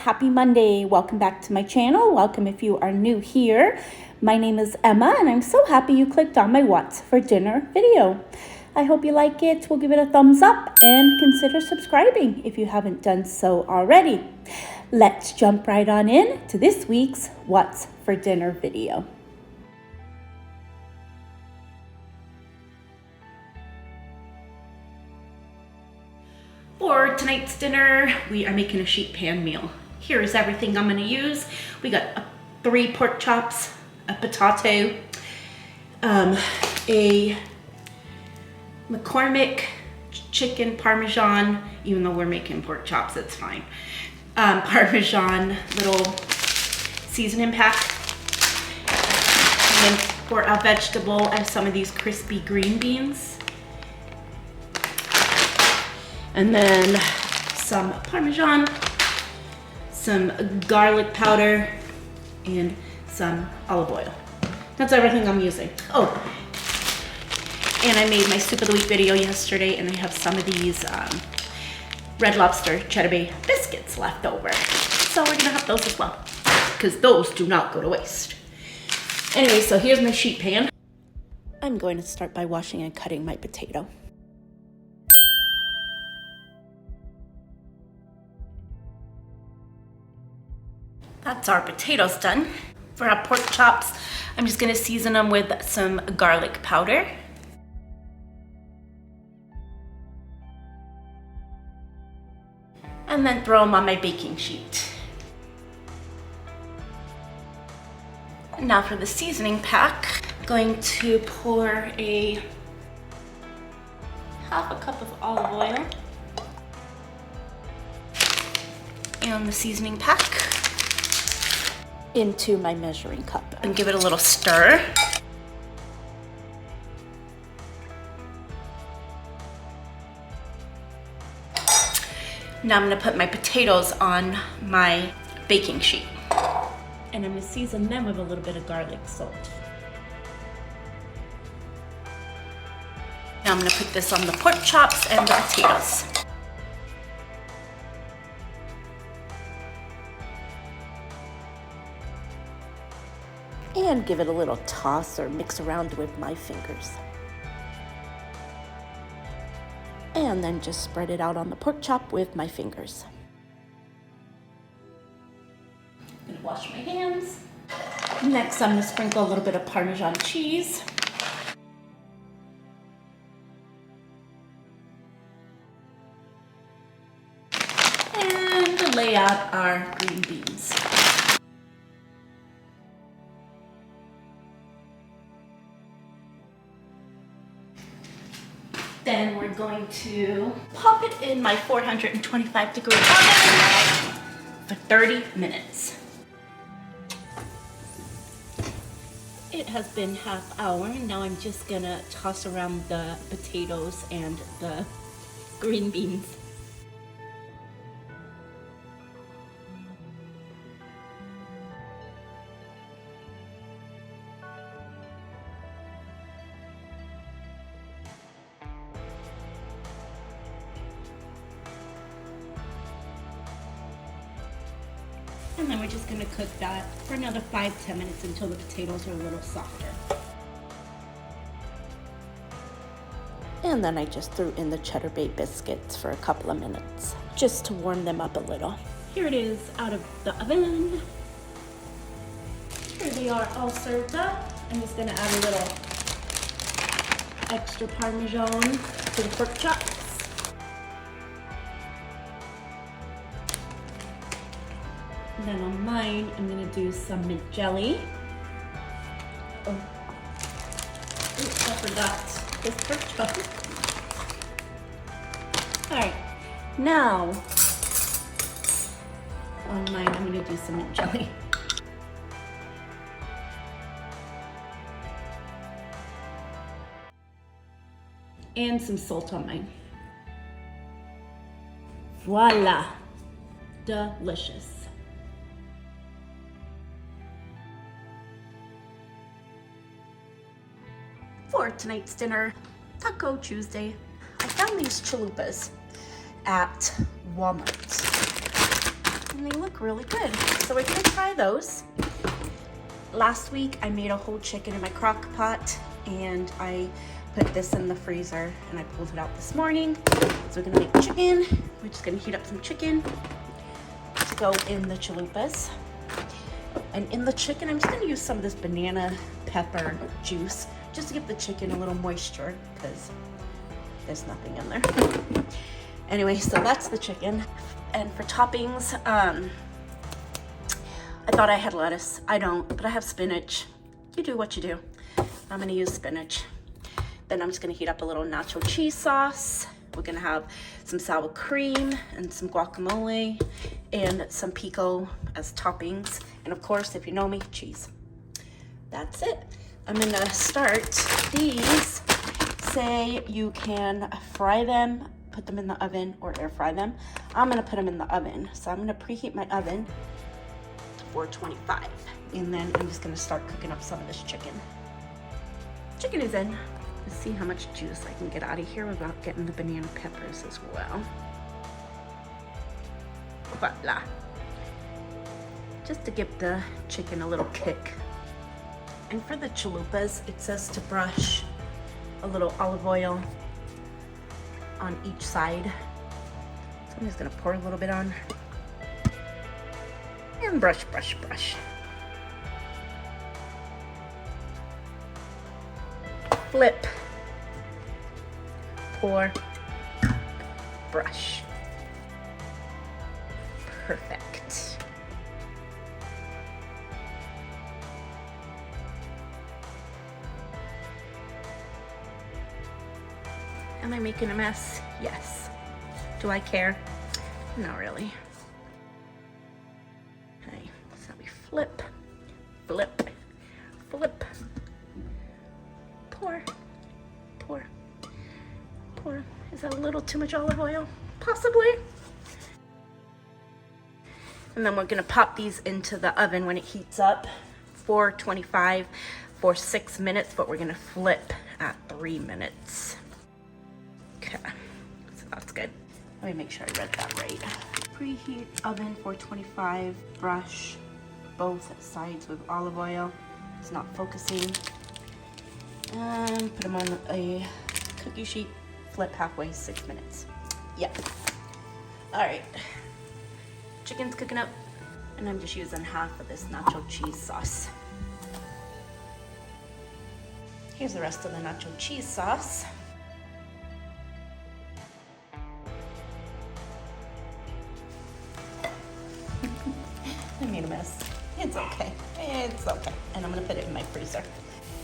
happy Monday. Welcome back to my channel. Welcome if you are new here. My name is Emma and I'm so happy you clicked on my What's for Dinner video. I hope you like it. We'll give it a thumbs up and consider subscribing if you haven't done so already. Let's jump right on in to this week's What's for Dinner video. For tonight's dinner, we are making a sheet pan meal. Here is everything I'm gonna use. We got 3 pork chops, a potato, a McCormick chicken Parmesan, even though we're making pork chops, it's fine. Parmesan little seasoning pack. And then for a vegetable, I have some of these crispy green beans. And then some Parmesan, some garlic powder, and some olive oil. That's everything I'm using. Oh, and I made my soup of the week video yesterday, and I have some of these Red Lobster Cheddar Bay biscuits left over. So we're gonna have those as well, because those do not go to waste. Anyway, so here's my sheet pan. I'm going to start by washing and cutting my potato. That's our potatoes done. For our pork chops, I'm just gonna season them with some garlic powder. And then throw them on my baking sheet. And now for the seasoning pack, I'm going to pour a half a cup of olive oil and the seasoning pack into my measuring cup and give it a little stir. Now I'm gonna put my potatoes on my baking sheet. And I'm gonna season them with a little bit of garlic salt. Now I'm gonna put this on the pork chops and the potatoes. And give it a little toss or mix around with my fingers. And then just spread it out on the pork chop with my fingers. I'm gonna wash my hands. Next, I'm gonna sprinkle a little bit of Parmesan cheese. And lay out our green beans. Then we're going to pop it in my 425-degree oven for 30 minutes. It has been half hour, and now I'm just gonna toss around the potatoes and the green beans. And then we're just gonna cook that for another 5-10 minutes until the potatoes are a little softer. And then I just threw in the Cheddar Bay biscuits for a couple of minutes, just to warm them up a little. Here it is out of the oven. Here they are all served up. I'm just gonna add a little extra Parmesan to the pork chops. And then on mine, I'm gonna do some mint jelly. Oh, oops, I forgot this pork chop. All right, now on mine, I'm gonna do some mint jelly. And some salt on mine. Voila, delicious. For tonight's dinner, Taco Tuesday, I found these chalupas at Walmart. and they look really good. So we're gonna try those. Last week I made a whole chicken in my crock pot, and I put this in the freezer and I pulled it out this morning. So we're gonna make chicken. We're just gonna heat up some chicken to go in the chalupas. And in the chicken, I'm just gonna use some of this banana pepper juice just to give the chicken a little moisture because there's nothing in there. Anyway, so that's the chicken. And for toppings, I thought I had lettuce. I don't, but I have spinach. You do what you do. I'm gonna use spinach. Then I'm just gonna heat up a little nacho cheese sauce. We're gonna have some sour cream and some guacamole and some pico as toppings. And of course, if you know me, cheese. That's it. I'm gonna start these. Say you can fry them, put them in the oven or air fry them. I'm gonna put them in the oven. So I'm gonna preheat my oven to 425. And then I'm just gonna start cooking up some of this chicken. Chicken is in. Let's see how much juice I can get out of here without getting the banana peppers as well. Voila. Just to give the chicken a little kick. And for the chalupas, it says to brush a little olive oil on each side. So I'm just gonna pour a little bit on. And brush, brush, brush. Flip, pour, brush. Perfect. Am I making a mess? Yes. Do I care? Not really. Okay, so we flip, flip, flip. Pour, pour, pour. Is that a little too much olive oil? Possibly. And then we're gonna pop these into the oven when it heats up, 425 for 6 minutes, but we're gonna flip at 3 minutes. Okay, so that's good. Let me make sure I read that right. Preheat oven 425, brush both sides with olive oil. It's not focusing. And put them on a cookie sheet, flip halfway, 6 minutes. Yep. All right. Chicken's cooking up, and I'm just using half of this nacho cheese sauce. Here's the rest of the nacho cheese sauce. I made a mess. It's okay. It's okay. And I'm gonna put it in my freezer.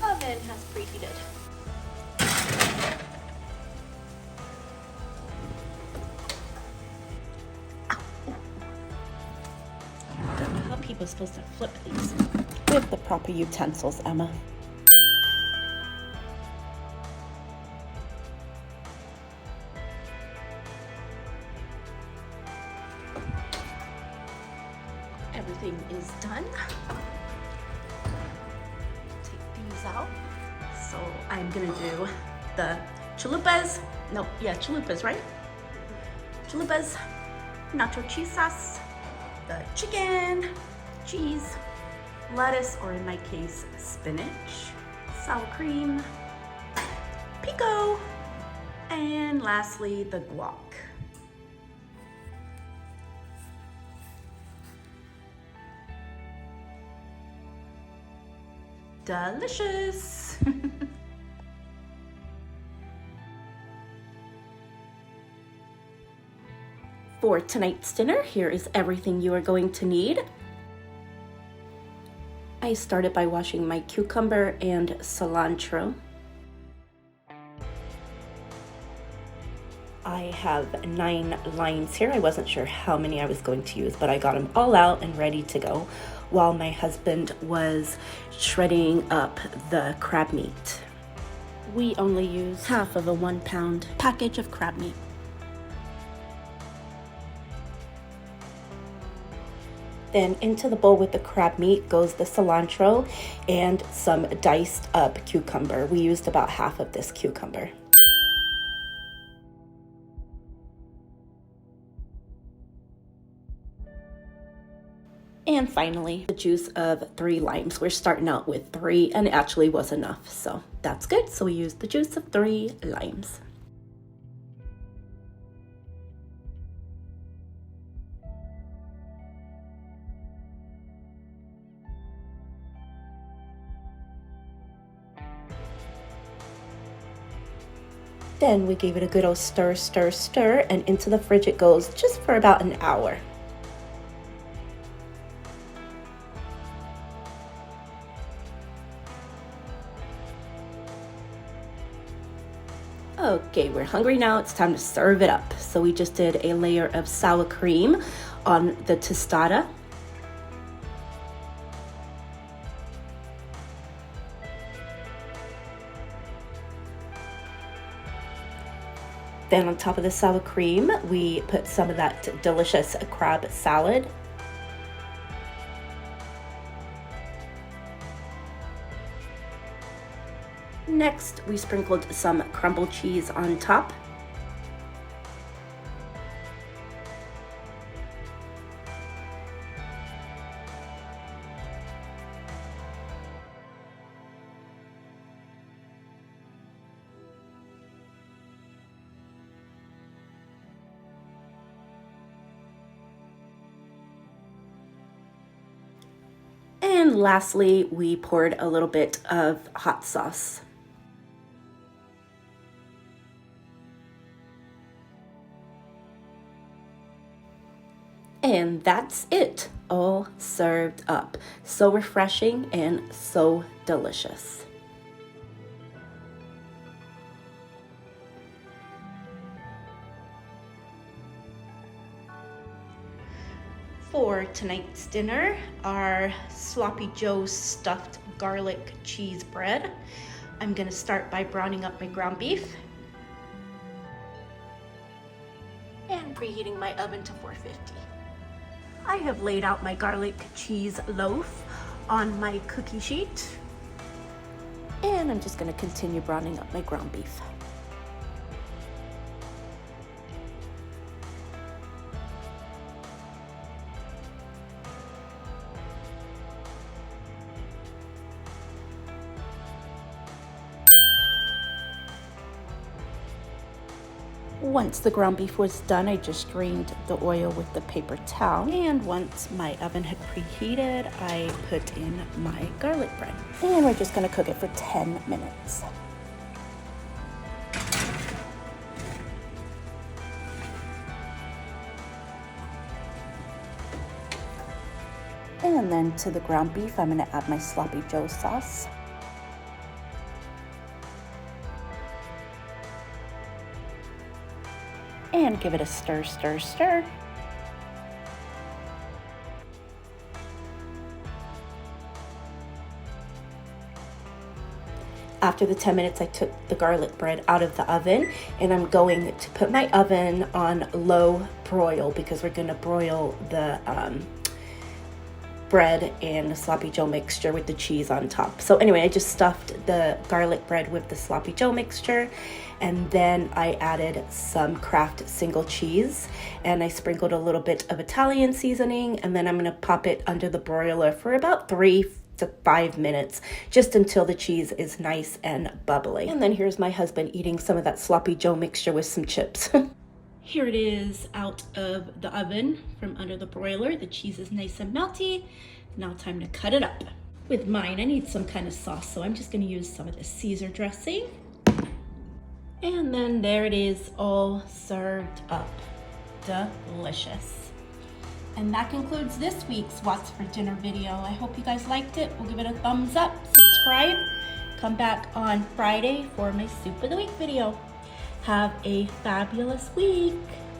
Oven has preheated. I don't know how people are supposed to flip these with the proper utensils, Emma. Everything is done. Out. So I'm gonna do the chalupas. No, yeah, chalupas, right? Chalupas, nacho cheese sauce, the chicken, cheese, lettuce, or in my case, spinach, sour cream, pico, and lastly, the guac. Delicious. For tonight's dinner, here is everything you are going to need. I started by washing my cucumber and cilantro. I have 9 lines here. I wasn't sure how many I was going to use, but I got them all out and ready to go while my husband was shredding up the crab meat. We only use half of a 1-pound package of crab meat. Then into the bowl with the crab meat goes the cilantro and some diced up cucumber. We used about half of this cucumber. And finally, the juice of 3 limes. We're starting out with 3 and it actually was enough, so that's good. So we used the juice of 3 limes. Then we gave it a good old stir, stir, stir, and into the fridge it goes just for about an hour. Okay, we're hungry now. It's time to serve it up. So we just did a layer of sour cream on the tostada. Then on top of the sour cream, we put some of that delicious crab salad. Next, we sprinkled some crumbled cheese on top. And lastly, we poured a little bit of hot sauce. And that's it, all served up. So refreshing and so delicious. For tonight's dinner, our Sloppy Joe stuffed garlic cheese bread. I'm gonna start by browning up my ground beef and preheating my oven to 450. I have laid out my garlic cheese loaf on my cookie sheet, and I'm just going to continue browning up my ground beef. Once the ground beef was done, I just drained the oil with the paper towel. And once my oven had preheated, I put in my garlic bread. And we're just gonna cook it for 10 minutes. And then to the ground beef, I'm gonna add my Sloppy Joe sauce. And give it a stir, stir, stir. After the 10 minutes, I took the garlic bread out of the oven, and I'm going to put my oven on low broil because we're gonna broil the bread and the Sloppy Joe mixture with the cheese on top. So anyway, I just stuffed the garlic bread with the Sloppy Joe mixture, and then I added some Kraft single cheese, and I sprinkled a little bit of Italian seasoning, and then I'm gonna pop it under the broiler for about 3 to 5 minutes, just until the cheese is nice and bubbly. And then here's my husband eating some of that Sloppy Joe mixture with some chips. Here it is out of the oven from under the broiler. The cheese is nice and melty. Now time to cut it up. With mine, I need some kind of sauce, so I'm just gonna use some of this Caesar dressing. And then there it is, all served up. Delicious. And that concludes this week's What's for Dinner video. I hope you guys liked it. We'll give it a thumbs up, subscribe, come back on Friday for my Soup of the Week video. Have a fabulous week.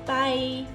Bye.